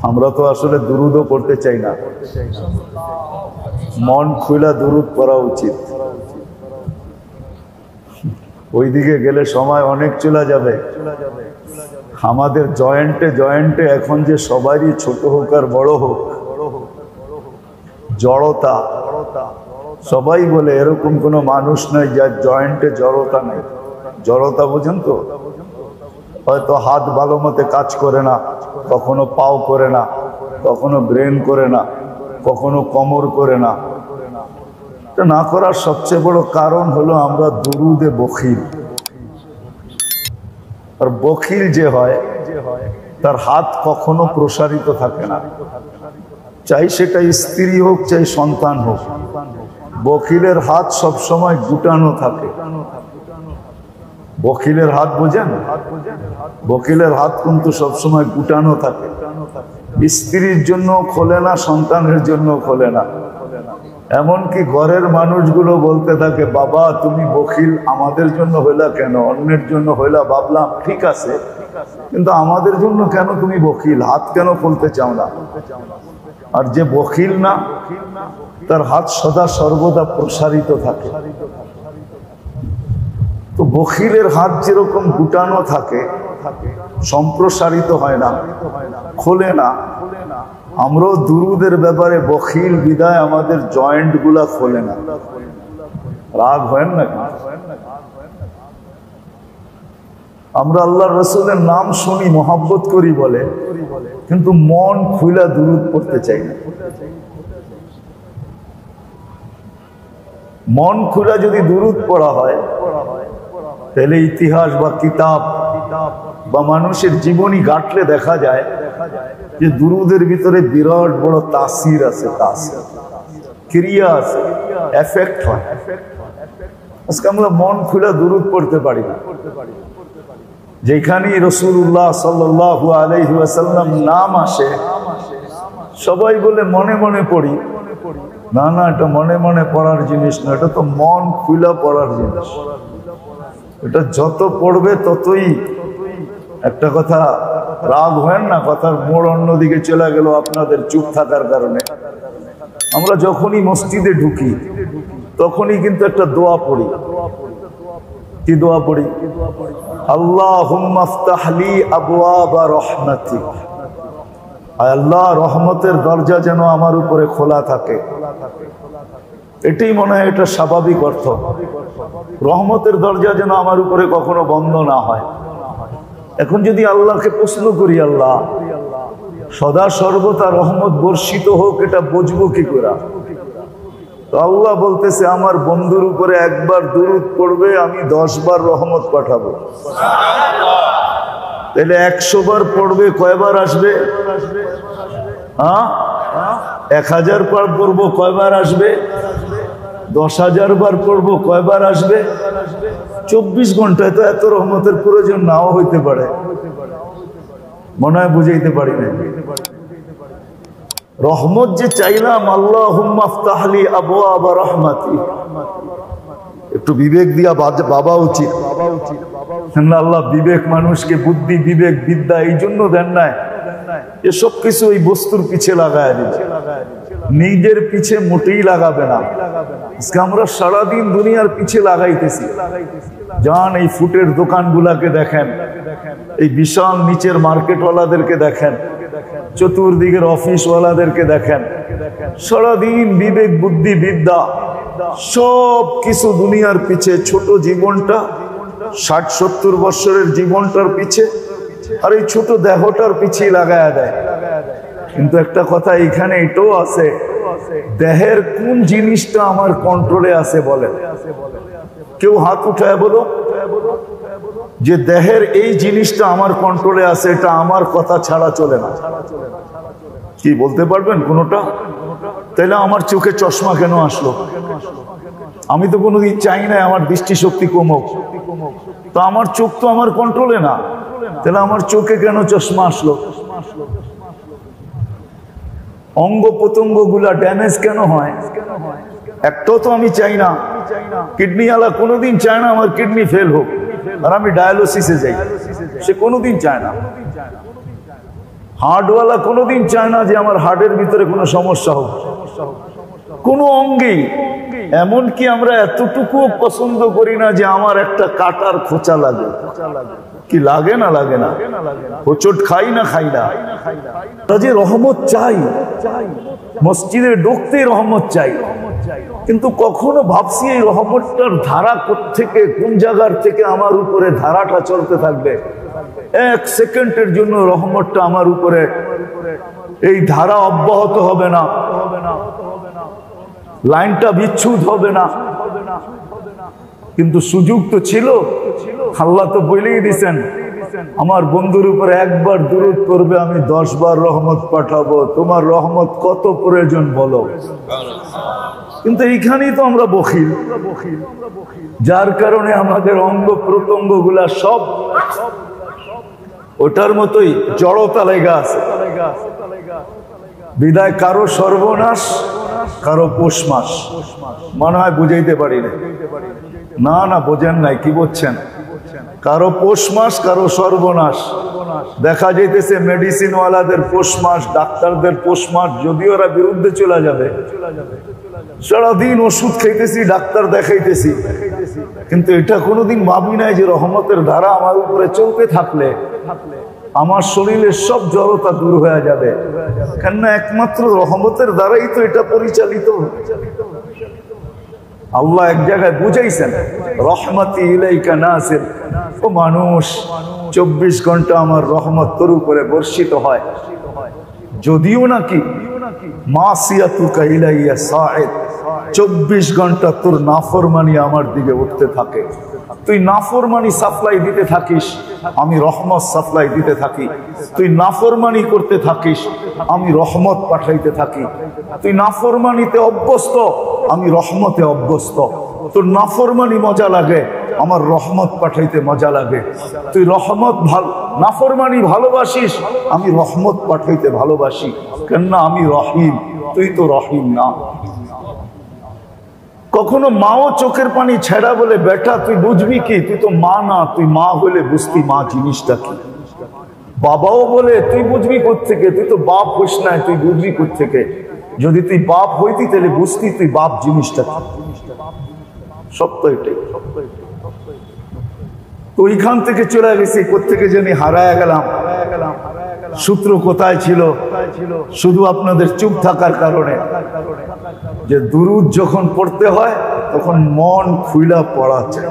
আমরা তো আসলে দুরুদও পড়তে চাই না, মন খুলা দুরুদ পড়া উচিত। ওইদিকে গেলে সময় অনেক চলে যাবে। আমাদের জয়েন্টে জয়েন্টে এখন যে সবারই ছোট হোক আর বড় হোক জড়তা, সবাই বলে এরকম কোনো মানুষ নাই যার জয়েন্টে জড়তা নাই। জড়তা বোঝেন তো? হয়তো হাত ভালো মতে কাজ করে না, কখনো পাও করে না, কখনো ব্রেন করে না, কখনো কোমর করে না। এটা না করার সবচেয়ে বড় কারণ হলো আমরা দুরুদে বখিল। আর বখিল যে হয় তার হাত কখনো প্রসারিত থাকে না, চাই সেটা স্ত্রী হোক চাই সন্তান হোক। বখিলের হাত সবসময় গুটানো থাকে। বখিলের হাত বোঝেন? বখিলের হাত কিন্তু সবসময় গুটানো থাকে। স্ত্রীর জন্য খোলে না, সন্তানের জন্য খোলে না। এমনকি ঘরের মানুষগুলো বলতে থাকে, বাবা তুমি বখিল আমাদের জন্য হইলা কেন? অন্যের জন্য হইলা ভাবলাম ঠিক আছে, কিন্তু আমাদের জন্য কেন তুমি বখিল? হাত কেন খুলতে চাও না? আর যে বখিল না তার হাত সদা সর্বদা প্রসারিত থাকে। তো বখিলের হাত যেরকম গুটানো থাকে, সম্প্রসারিত হয় না, খোলে না, আমরাও দুরুদের ব্যাপারে বখিল বিদায় আমাদের জয়েন্ট গুলা খোলে না। রাগ হয় না? আমরা আল্লাহ রসুলের নাম শুনি, মোহাব্বত করি বলে, কিন্তু মন খুলা দুরুদ পড়তে চাই না। মন খুলা যদি দুরুদ পড়া হয় তাহলে ইতিহাস বা কিতাব বা মানুষের জীবনী ঘাটলে দেখা যায় যে দুরুদের ভিতরে বিরাট বড় তাসির আছে, তাসির, ক্রিয়া আছে, এফেক্ট হয়। আজকে আমরা মন খুলে দুরুদ পড়তে পারি না। যেখানেই রাসূলুল্লাহ সাল্লাল্লাহু আলাইহি ওয়াসাল্লাম নাম আসে সবাই বলে মনে মনে পড়ি। না না, এটা মনে মনে পড়ার জিনিস না, এটা তো মন খুলে পড়ার জিনিস। এটা যত পড়বে ততই, একটা কথা রাগ হয় না, কথার মোড় অন্যদিকে চলে গেল আপনাদের চুপ থাকার কারণে। আমরা যখনই মসজিদে ঢুকি তখনই কিন্তু একটা দোয়া পড়ি। কি দোয়া পড়ি? আল্লাহুম্মা ইফতাহ লি আবওয়াবা রাহমাতিক। আল্লাহ রহমতের দরজা যেন আমার উপরে খোলা থাকে। এটাই মনে হয় এটা স্বাভাবিক অর্থ। রহমতের দরজা যেন আমার উপরে কখনো বন্ধ না হয়। এখন যদি আল্লাহকে প্রশ্ন করি, আল্লাহ সদা সর্বদা রহমত বর্ষিত হোক, এটা বুঝবো কি করে? তো আল্লাহ বলতেছে, আমার বন্ধুর উপরে একবার দুরূদ পড়বে, আমি 10 বার রহমত পাঠাবো। তাহলে 100 বার পড়বে, কয়বার আসবে? 1000 বার পড়বো, কয়বার আসবে? 10,000 বার পড়বো, কয়বার আসবে? 24 ঘন্টায় তো এত রহমতের প্রয়োজন নাও হইতে পারে। মনে হয় বুঝাইতে পারি না। রহমত যে চাইলাম, আল্লাহুম্মা ইফতাহ লি আবওয়াবা রাহমাতি, একটু বিবেক দিয়া বাবা উচিত। আল্লাহ বিবেক মানুষকে বুদ্ধি, বিবেক, বিদ্যা এই জন্য দেন নাই, এসব কিছু এই বস্তুর পিছে লাগায় দিবে, নিজের পিছে মোটেই লাগাবে না। আজকে আমরা সারাদিন দুনিয়ার পিছে লাগাইতেছি। যান এই ফুটের দোকানগুলাকে দেখেন, এই বিশাল নিচের মার্কেটওয়ালাদেরকে দেখেন, চতুর্দিকের অফিসওয়ালাদেরকে দেখেন, সারাদিন বিবেক, বুদ্ধি, বিদ্যা সব কিছু দুনিয়ার পিছে। ছোট জীবনটা 60-70 বছরের জীবনটার পিছে আর এই ছোট দেহটার পিছিয়ে লাগায়া দেয়। কিন্তু একটা কথা এখানে এটাও আছে, দেহের কোন জিনিসটা আমার কন্ট্রোলে আছে বলে? কেউ হাত উঠায় বলো যে দেহের এই জিনিসটা আমার কন্ট্রোলে আছে, এটা আমার কথা ছাড়া চলে না। কি বলতে পারবেন কোনোটা? তাইলে আমার চোখে চশমা কেন আসলো? আমি তো কোনোদিন চাই না আমার দৃষ্টিশক্তি কমুক, তো আমার চোখ তো আমার কন্ট্রোলে না, তাহলে আমার চোখে কেন চশমা আসলো? অঙ্গ প্রত্যঙ্গ গুলা ড্যামেজ কেন হয়? একটাও তো আমি চাই না। কিডনি আলা কোনোদিন চায় না আমার কিডনি ফেল হোক আর আমি ডায়ালিসিসে যাই, সে কোনোদিন চায় না। হার্টওয়ালা কোনোদিন চায় না যে আমার হার্টের ভিতরে কোনো সমস্যা হোক, কোনো অঙ্গেই। এমনকি আমরা এতটুকুও পছন্দ করি না যে আমার একটা কাটার খোঁচা লাগে। কি লাগে না লাগে না? হোঁচট খাই না খাই না? যে রহমত চাই, মসজিদে ঢুকতেই রহমত চাই, কিন্তু কখনো ভাবছি এই রহমতটার ধারা থেকে, কোন জায়গার থেকে আমার উপরে ধারাটা চলতে থাকবে। এক সেকেন্ডের জন্য রহমতটা আমার উপরে, এই ধারা অব্যাহত হবে না, লাইনটা বিচ্ছুত হবে না। কিন্তু সুযোগ তো ছিল। আল্লাহ তো বলেই দিছেন, আমার বন্ধুর উপরে একবার দুরূদ করবে, আমি 10 বার রহমত পাঠাবো। তোমার রহমত কত প্রয়োজন বলো। কিন্তু এইখানেই তো আমরা বখিল, যার কারণে আমাদের অঙ্গ প্রত্যঙ্গ গুলা সব ওটার মতোই জড়তা লেগে আছে। বিদায় কারো সর্বনাশ, কারো পৌষ মাস। মনে হয় বুঝাইতে পারি না, না বোঝেন নাই। কি বলছেন? কারো পৌষ মাস, কারো সর্বনাশ। দেখা যাইতেছে মেডিসিনওয়ালাদের পৌষ মাস, ডাক্তারদের পৌষ মাস, যদি ওরা বিরুদ্ধে চলে যাবে। সারাদিন ওষুধ খাইতেছি, ডাক্তার দেখাইতেছি, কিন্তু এটা কোনোদিন ভাবি নাই যে রহমতের ধারা আমার উপরে চলতে থাকলে আমার শরীরের সব জড়তা দূর হয়ে যাবে। কেননা একমাত্র রহমতের দ্বারাই তো এটা পরিচালিত। আল্লাহ এক জায়গায় বুঝাইছেন, রহমতি ইলাইকা নাজিল। ও মানুষ, 24 ঘন্টা আমার রহমত তোর উপরে বর্ষিত হয়। যদিও নাকি মাসিয়াতুকা ইলাইয়া সাঈদ, 24 ঘন্টা তোর নাফরমানি আমার দিকে উঠতে থাকে। তুই নাফরমানি সাপ্লাই দিতে থাকিস, আমি রহমত সাপ্লাই দিতে থাকি। তুই নাফরমানি করতে থাকিস, আমি রহমত পাঠাইতে থাকি। তুই নাফরমানিতে অভ্যস্ত, আমি রহমতে অভ্যস্ত। তোর নাফরমানি মজা লাগে, আমার রহমত পাঠাইতে মজা লাগে। তুই নাফরমানি ভালোবাসিস, আমি রহমত পাঠাইতে ভালোবাসি। কেননা আমি রহিম, তুই তো রহিম না। কখনো মাও চোখের পানি ছেড়া বলে, বেটা তুই বুঝবি কি, তুই তো মা না, তুই মা হলে বুঝতি মা জিনিসটা কি। বাবাও বলে, তুই বুঝবি কোত্থেকে, তুই তো বাপ হইস না, তুই বুঝবি কোত্থেকে। যদি তুই বাপ হইতি তাহলে বুঝতি তুই বাপ জিনিসটা কি। সত্য এটাই। তো ওইখান থেকে চলে গেছি, কোত্থেকে জানি হারায় গেলাম। সূত্র কোথায় ছিল? শুধু আপনাদের চুপ থাকার কারণে। যে দুরূদ যখন পড়তে হয় তখন মন খুইলা পড়া চাই।